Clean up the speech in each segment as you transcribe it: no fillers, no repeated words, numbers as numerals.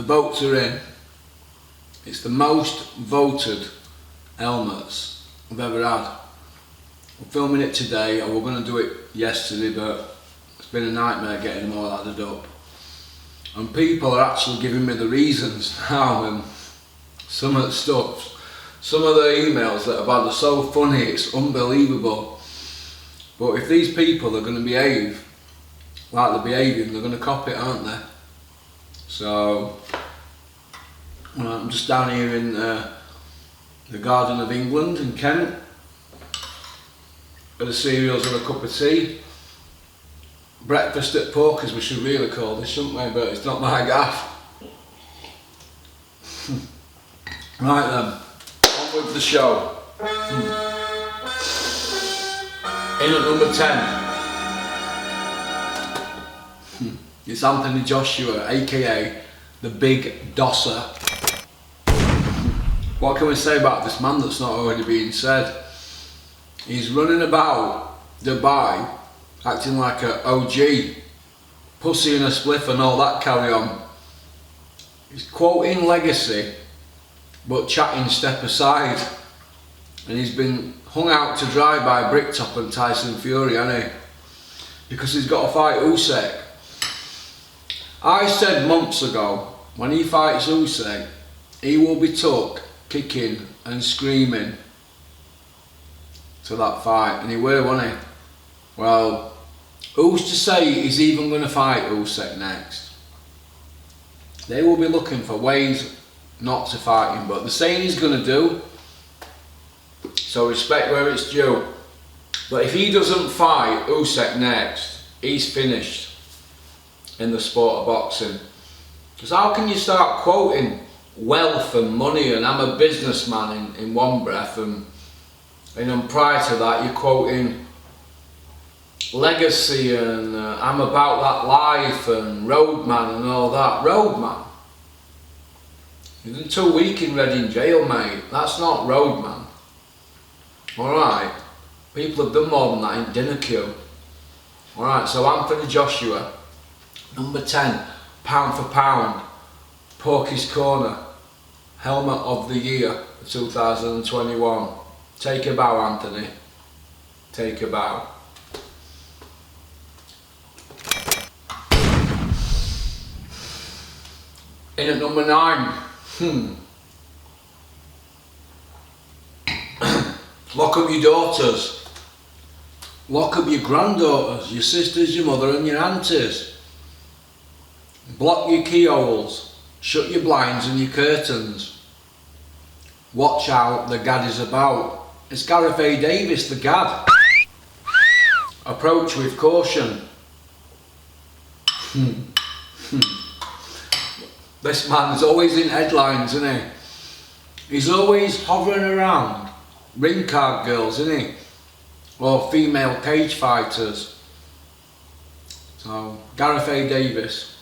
votes are in. It's the most voted helmets I've ever had. I'm filming it today, I was going to do it yesterday, but it's been a nightmare getting them all added up. And people are actually giving me the reasons now, and some of the stuff, some of the emails that I've had are so funny, it's unbelievable. But if these people are going to behave like they're behaving, they're going to copy it, aren't they? So, I'm just down here in the Garden of England in Kent, with the cereals and a cup of tea. Breakfast at Porkers, we should really call this, shouldn't we? But it's not my gaff. Right then, on with the show. In at number 10, it's Anthony Joshua, aka the Big Dosser. What can we say about this man that's not already being said? He's running about Dubai acting like a OG, pussy and a spliff and all that carry on. He's quoting Legacy but chatting Step Aside, and he's been hung out to dry by Bricktop and Tyson Fury, hasn't he? Because he's got to fight Usyk. I said months ago, when he fights Usyk, he will be took kicking and screaming to that fight, and he will, won't he? Well, who's to say he's even going to fight Usyk next? They will be looking for ways not to fight him, but they're saying he's going to do, so respect where it's due. But if he doesn't fight Usyk next, he's finished in the sport of boxing. Because how can you start quoting wealth and money and I'm a businessman in one breath, and then prior to that you're quoting Legacy and I'm about that life and Roadman and all that. Roadman? You've done 2 weeks in Reading jail, mate. That's not Roadman. Alright, people have done more than that in dinner queue. Alright, so Anthony Joshua, number 10, pound for pound, Porky's Corner, helmet of the year 2021. Take a bow, Anthony. Take a bow. In at number 9, lock up your daughters, lock up your granddaughters, your sisters, your mother and your aunties. Block your keyholes, shut your blinds and your curtains. Watch out, the Gad is about. It's Gareth Davis, the Gad. Approach with caution. This man's always in headlines, isn't he? He's always hovering around ring card girls, isn't he? Or female cage fighters. So, Gareth Davis,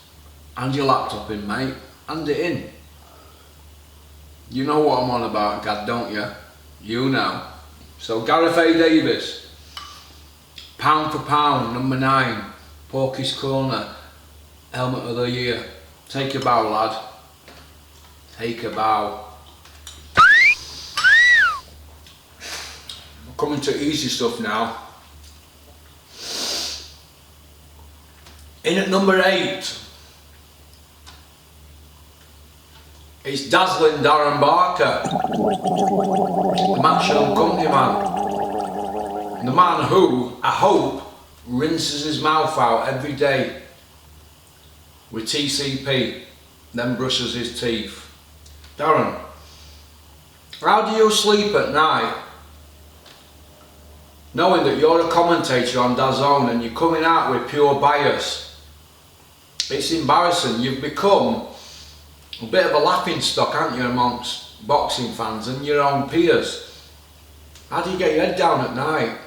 hand your laptop in, mate. Hand it in. You know what I'm on about, Gad, don't you? You know. So, Gareth Davis, pound for pound, number 9, Porky's Corner, helmet of the year. Take a bow, lad. Take a bow. We're coming to easy stuff now. In at number 8, it's dazzling Darren Barker, the Matchroom Company man. The man who, I hope, rinses his mouth out every day with TCP, then brushes his teeth. Darren, how do you sleep at night knowing that you're a commentator on DAZN and you're coming out with pure bias? It's embarrassing. You've become a bit of a laughing stock, aren't you, amongst boxing fans and your own peers. How do you get your head down at night?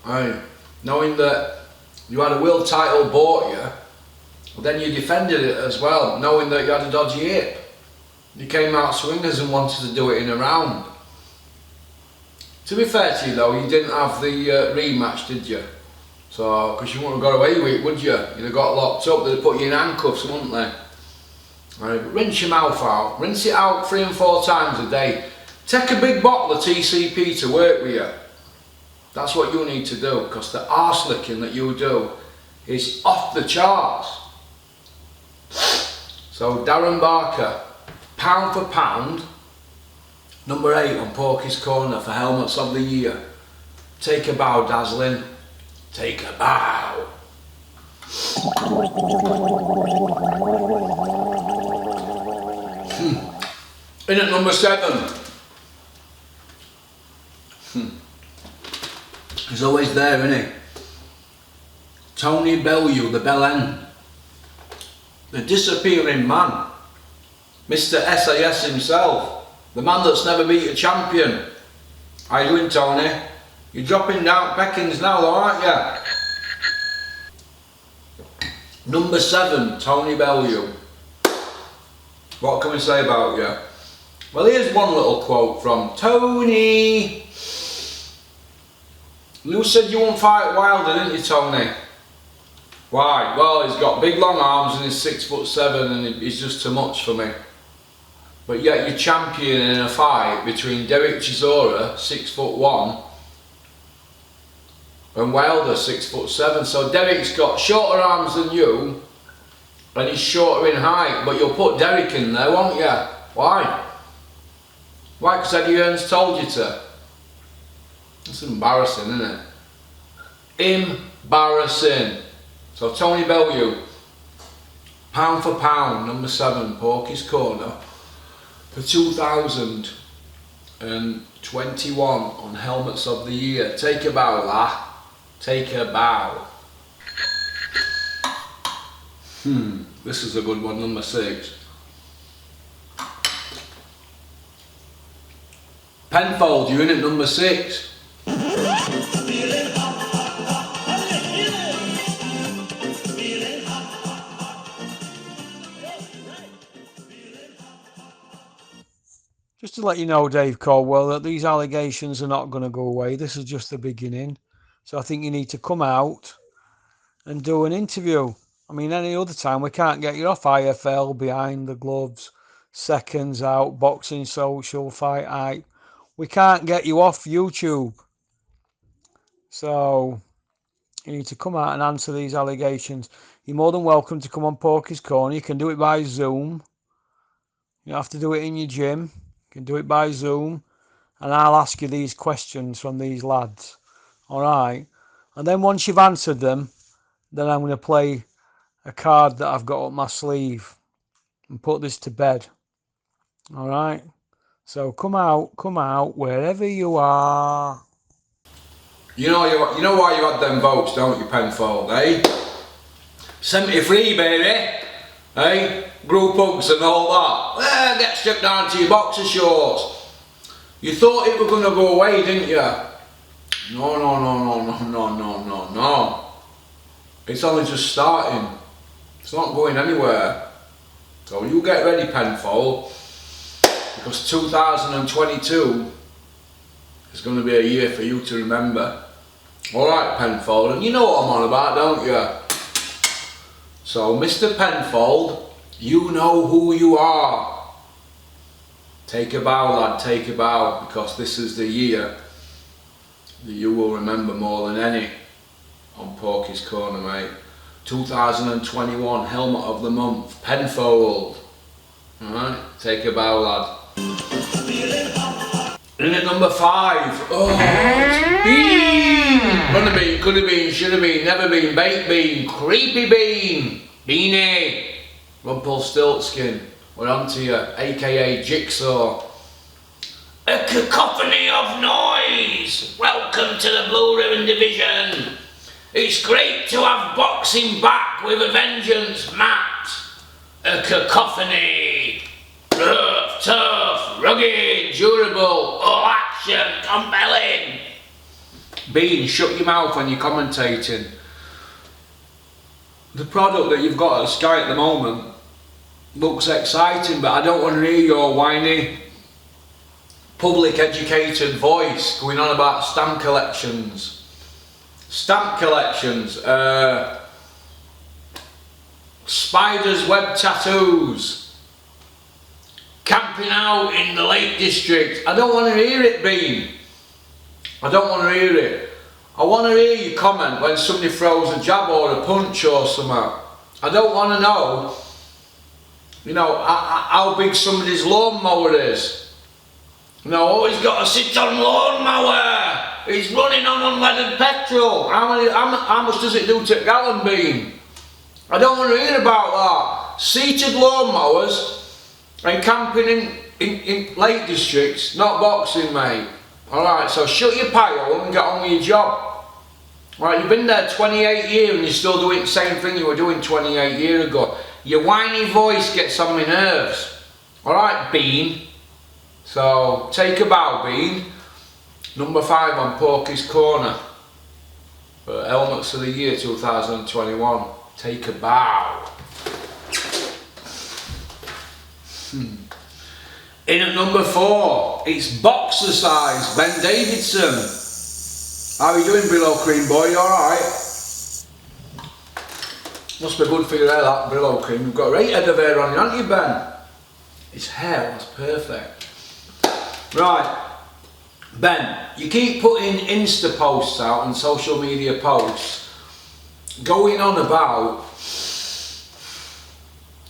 Aye. Knowing that you had a world title bought you, but then you defended it as well, knowing that you had a dodgy hip. You came out swingers and wanted to do it in a round. To be fair to you though, you didn't have the rematch, did you? So, because you wouldn't have got away with it, would you? You'd have got locked up, they'd put you in handcuffs, wouldn't they? Rinse your mouth out. Rinse it out 3 and 4 times a day. Take a big bottle of TCP to work with you. That's what you need to do, because the arse licking that you do is off the charts. So Darren Barker, pound for pound, number 8 on Porky's Corner for helmets of the year. Take a bow, Dazzling. Take a bow. In at number 7. He's always there, isn't he? Tony Bellew, the bell end. The disappearing man. Mr. SAS himself. The man that's never beat a champion. How you doing, Tony? You're dropping down peckings now though, aren't you? Number 7, Tony Bellew. What can we say about you? Well, here's one little quote from Tony. You said you won't fight Wilder, didn't you, Tony? Why? Well, he's got big long arms and he's 6'7" and he's just too much for me. But yet you're championing in a fight between Derek Chisora, 6'1", and Wilder, 6'7". So Derek's got shorter arms than you, and he's shorter in height. But you'll put Derek in there, won't you? Why? Why? Because Eddie Hearn's told you to. It's embarrassing, isn't it? Embarrassing. So Tony Bellew, pound for pound, number 7, Porky's Corner, for 2021 on Helmets of the Year. Take a bow, lah. Take a bow. This is a good one, number 6. Penfold, you're in at number 6. Just to let you know, Dave Caldwell, that these allegations are not going to go away. This is just the beginning. So I think you need to come out and do an interview. I mean, any other time we can't get you off IFL, Behind the Gloves, Seconds Out, Boxing Social, Fight Hype. We can't get you off YouTube. So you need to come out and answer these allegations. You're more than welcome to come on Porky's Corner. You can do it by Zoom. You don't have to do it in your gym. You can do it by Zoom. And I'll ask you these questions from these lads. Alright? And then once you've answered them, then I'm going to play a card that I've got up my sleeve and put this to bed. Alright? So come out, wherever you are. You know why you had them votes, don't you, Penfold, eh? 73, baby. Eh? Group hugs and all that. Well, get stuck down to your boxer shorts. You thought it were going to go away, didn't you? No. It's only just starting. It's not going anywhere. So you get ready, Penfold, because 2022 is going to be a year for you to remember. Alright, Penfold, and you know what I'm on about, don't you? So, Mr. Penfold, you know who you are. Take a bow, lad, take a bow, because this is the year that you will remember more than any on Porky's Corner, mate. 2021, Helmet of the Month, Penfold. Alright, take a bow, lad. In at number 5. Oh, it's Bean! Could have been, could have been, should have been, never been, baked bean, creepy bean, beanie, Rumpelstiltskin. We're on to you, aka Jigsaw. A cacophony of noise! Welcome to the Blue Ribbon Division. It's great to have boxing back with a vengeance, Matt. A cacophony. Rough, tough, rugged, durable, all action, compelling. Bean, shut your mouth when you're commentating. The product that you've got at Sky at the moment looks exciting, but I don't want to hear your whiny, public educated voice going on about stamp collections. Stamp collections, spiders' web tattoos, camping out in the Lake District. I don't want to hear it, Bean. I don't want to hear it. I want to hear you comment when somebody throws a jab or a punch or something. I don't want to know, you know, how big somebody's lawnmower is. You know, oh, he's got a sit-on lawnmower. He's running on unleaded petrol. How much does it do to a gallon, Bean? I don't want to hear about that. Seated lawnmowers and camping in Lake Districts, not boxing, mate. Alright, so shut your pie hole and get on with your job. Right, you've been there 28 years and you're still doing the same thing you were doing 28 years ago. Your whiny voice gets on my nerves. Alright, Bean. So, take a bow, Bean. Number 5 on Porky's Corner. For Helmets of the Year 2021. Take a bow. In at number 4, it's boxer size, Ben Davidson. How are you doing, Brillo Cream boy? You alright? Must be good for your hair, that Brillo Cream. You've got a great head of hair on you, haven't you, Ben? His hair was perfect. Right, Ben, you keep putting Insta posts out and social media posts going on about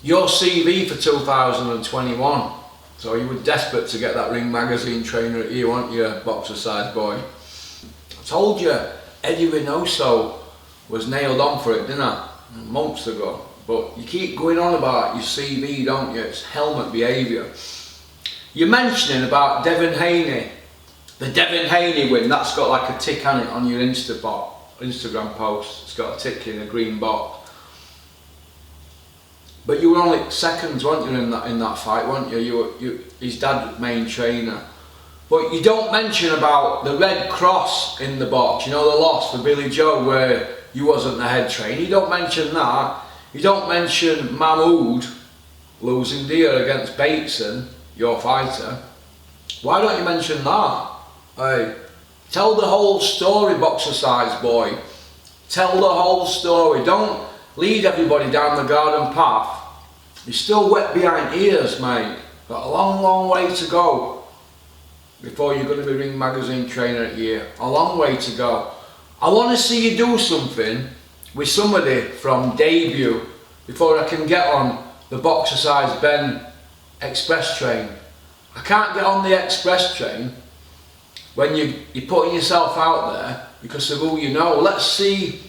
your CV for 2021. So you were desperate to get that Ring Magazine trainer at you, weren't you, boxer size boy? I told you, Eddie Reynoso was nailed on for it, didn't I? Months ago. But you keep going on about your CV, don't you? It's helmet behaviour. You're mentioning about Devin Haney. The Devin Haney win, that's got like a tick on it on your Instagram post. It's got a tick in a green box. But you were only seconds, weren't you, in that fight, weren't you? You were his dad's main trainer. But you don't mention about the Red Cross in the box, you know, the loss for Billy Joe where you wasn't the head trainer. You don't mention that. You don't mention Mahmood losing deal against Bateson, your fighter. Why don't you mention that? Hey, tell the whole story, boxer size boy. Tell the whole story. Don't lead everybody down the garden path. You're still wet behind ears, mate. Got a long, long way to go before you're going to be Ring Magazine trainer at year. A long way to go. I want to see you do something with somebody from debut before I can get on the boxer size Ben express train. I can't get on the express train when you're putting yourself out there because of who you know. Let's see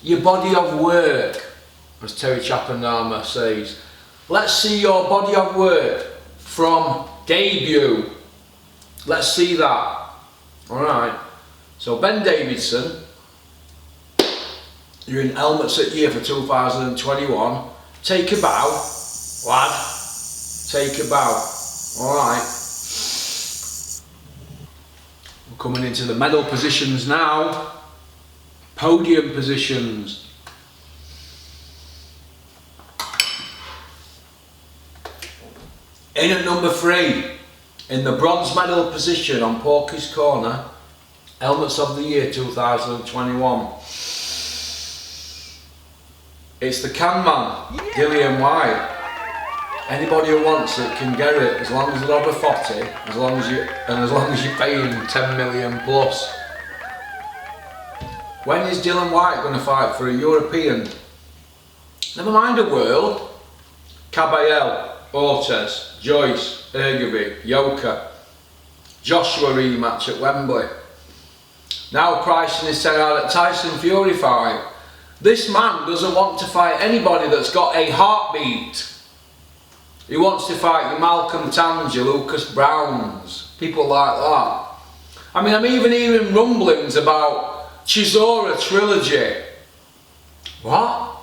your body of work, as Terry Chappendama says. Let's see your body of work from debut. Let's see that. Alright. So Ben Davidson, you're in helmets at year for 2021. Take a bow, lad. Take a bow. Alright. We're coming into the medal positions now. Podium positions. In at number 3, in the bronze medal position on Porky's Corner, Helmets of the Year 2021. It's the can man, Dillian Whyte. Anybody who wants it can get it, as long as they're over 40, as long as you're paying 10 million plus. When is Dillian Whyte going to fight for a European? Never mind a world. Caballero, Ortiz, Joyce, Ergovi, Yoka, Joshua rematch at Wembley. Now pricing is set out at Tyson Fury fight. This man doesn't want to fight anybody that's got a heartbeat. He wants to fight your Malcolm Tans, your Lucas Browns, people like that. I mean, I'm even hearing rumblings about Chisora trilogy. What?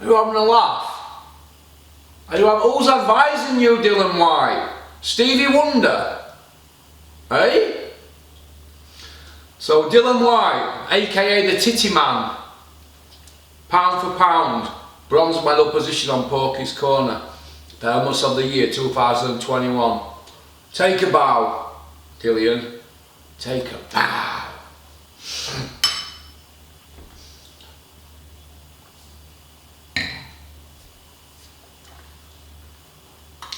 Are you having a laugh? Who's advising you, Dillian Whyte? Stevie Wonder? Hey? So Dillian Whyte, aka the Titty Man, pound for pound, bronze medal position on Porky's Corner, the Helmets of the Year 2021. Take a bow, Dillian. Take a bow.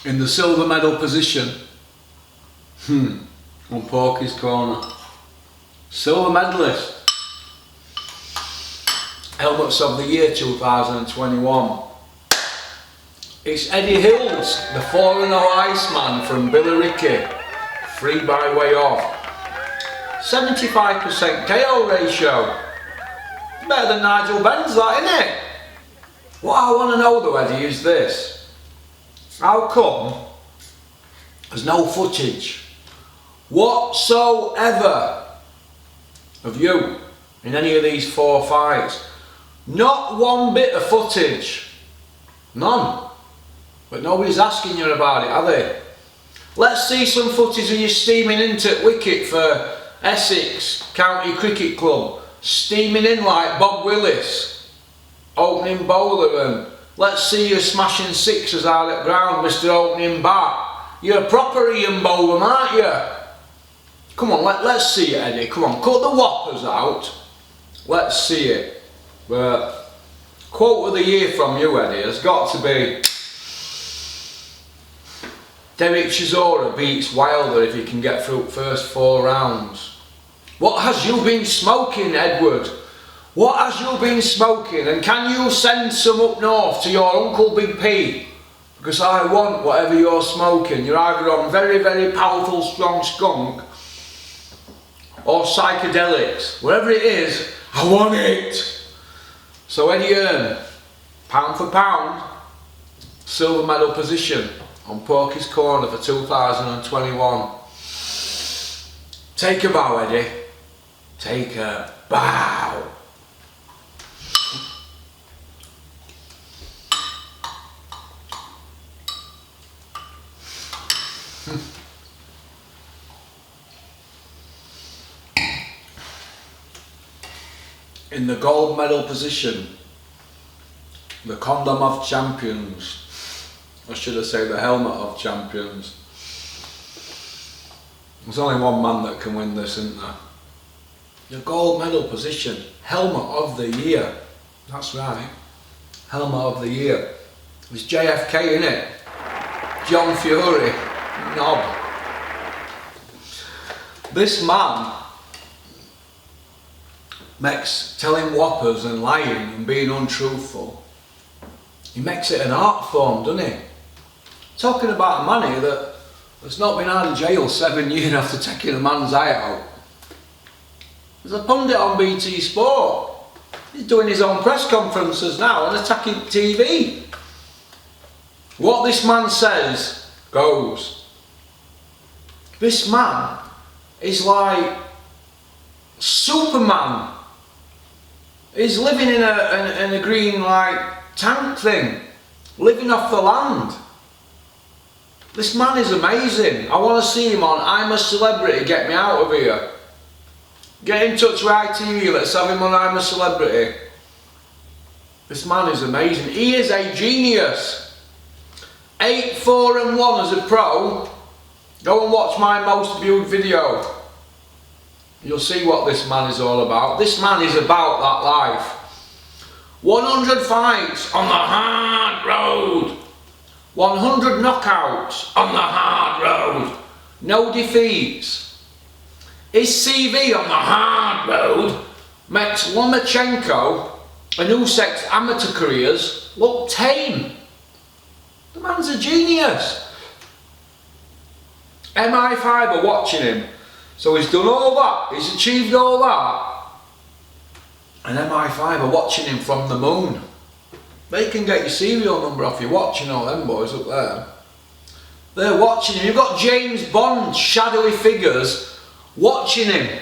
In the silver medal position On Porky's Corner. Silver medalist. Helmets of the Year 2021. It's Eddie Hills, the 4-0 Iceman from Billericay. 3 by way of. 75% KO ratio. Better than Nigel Ben's, that, isn't it? What I want to know though, Eddie, is this. How come there's no footage whatsoever of you in any of these 4 fights? Not one bit of footage. None. But nobody's asking you about it, are they? Let's see some footage of you steaming into wicket for Essex County Cricket Club. Steaming in like Bob Willis, opening bowler, and let's see you smashing sixes out at ground, Mr. Opening Bat. You're a proper Ian Bolam, aren't you? Come on, let's see it, Eddie. Come on, cut the whoppers out. Let's see it. But quote of the year from you, Eddie, has got to be Derek Chisora beats Wilder if he can get through first 4 rounds. What has you been smoking, Edward? What has you been smoking? And can you send some up north to your Uncle Big P? Because I want whatever you're smoking. You're either on very, very powerful, strong skunk or psychedelics. Whatever it is, I want it. So Eddie Hearn, pound for pound, silver medal position on Porky's Corner for 2021. Take a bow, Eddie. Take a bow. In the gold medal position, the condom of champions. Or should I say the helmet of champions. There's only one man that can win this, isn't there? The gold medal position, helmet of the year. That's right, helmet of the year. It's JFK, innit? John Fury, knob. This man makes telling whoppers and lying and being untruthful, he makes it an art form, doesn't he? Talking about a man here that's not been out of jail 7 years after taking a man's eye out. There's a pundit on BT Sport. He's doing his own press conferences now and attacking TV. What this man says goes. This man is like Superman. He's living in a green like tank thing, living off the land. This man is amazing. I want to see him on I'm a Celebrity, get me out of here. Get in touch with ITV, let's have him on I'm a Celebrity. This man is amazing. He is a genius. 8-4-1 as a pro. Go and watch my most viewed video. You'll see what this man is all about. This man is about that life. 100 fights on the hard road. 100 knockouts on the hard road. No defeats. His CV on the hard road makes Lomachenko and Usyk's amateur careers look tame. The man's a genius. MI5 are watching him. So he's done all that, he's achieved all that. And MI5 are watching him from the moon. They can get your serial number off you watching all them boys up there. They're watching him. You've got James Bond, shadowy figures, watching him.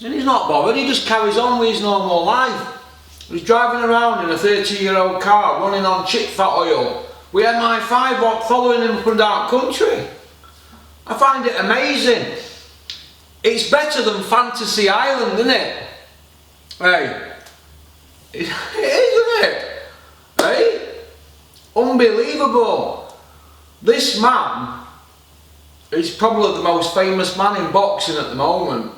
And he's not bothered, he just carries on with his normal life. He's driving around in a 30-year-old car, running on chip fat oil, with MI5 following him up and down country. I find it amazing. It's better than Fantasy Island, isn't it? Hey, it is, isn't it? Hey, unbelievable. This man is probably the most famous man in boxing at the moment.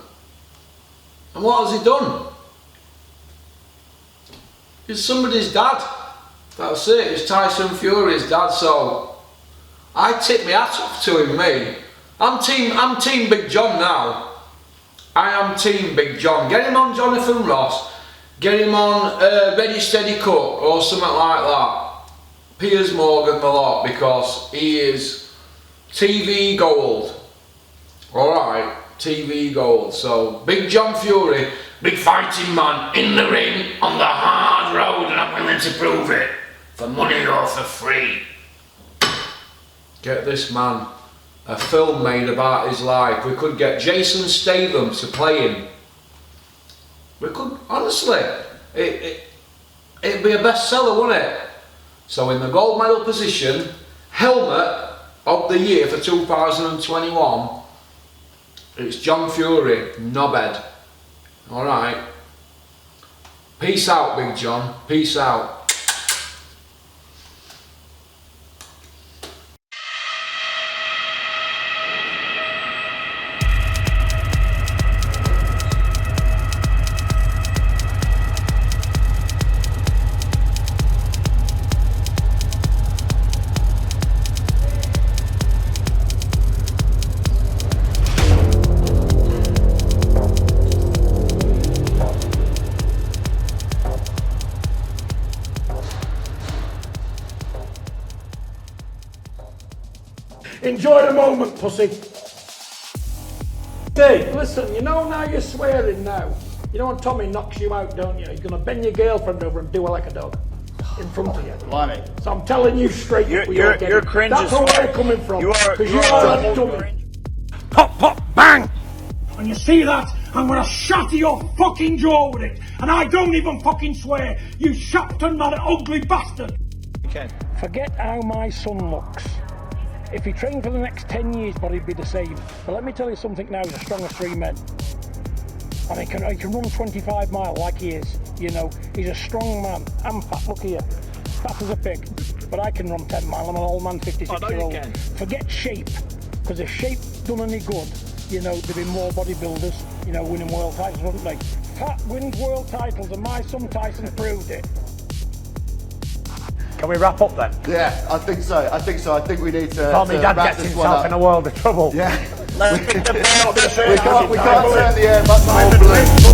And what has he done? He's somebody's dad. That's it, it's Tyson Fury's dad, so I tip my hat off to him, me. I'm team Big John now. I am team Big John. Get him on Jonathan Ross. Get him on Ready Steady Cook or something like that. Piers Morgan the lot, because he is TV gold. Alright, TV gold. So Big John Fury, big fighting man in the ring on the hard road, and I'm willing to prove it for money or for free. Get this man a film made about his life. We could get Jason Statham to play him. We could, honestly, it'd be a bestseller, wouldn't it? So in the gold medal position, helmet of the year for 2021, it's John Fury, knobhead. Alright. Peace out, Big John. Peace out. Enjoy the moment, pussy. Hey, listen, you know now you're swearing now. You know when Tommy knocks you out, don't you? He's going to bend your girlfriend over and do her like a dog in front of you. Blimey. So I'm telling you straight up, You're cringe. That's where I'm coming from. You are a dummy. Pop, pop, bang! And you see that? I'm going to shatter your fucking jaw with it. And I don't even fucking swear. You Shapton, that ugly bastard. Okay. Forget how my son looks. If he trained for the next 10 years, but he'd be the same. But let me tell you something now, he's as strong as 3 men. And he can run 25 miles like he is. You know, he's a strong man. I'm fat, look here. Fat as a pig. But I can run 10 miles, I'm an old man, 56-year-old. Forget shape, because if shape done any good, you know, there'd be more bodybuilders, you know, winning world titles, wouldn't they? Fat wins world titles, and my son Tyson proved it. Can we wrap up then? Yeah, I think so. I think we need to. Tommy Dad gets himself in a world of trouble. Yeah. we can't turn the air much more blue.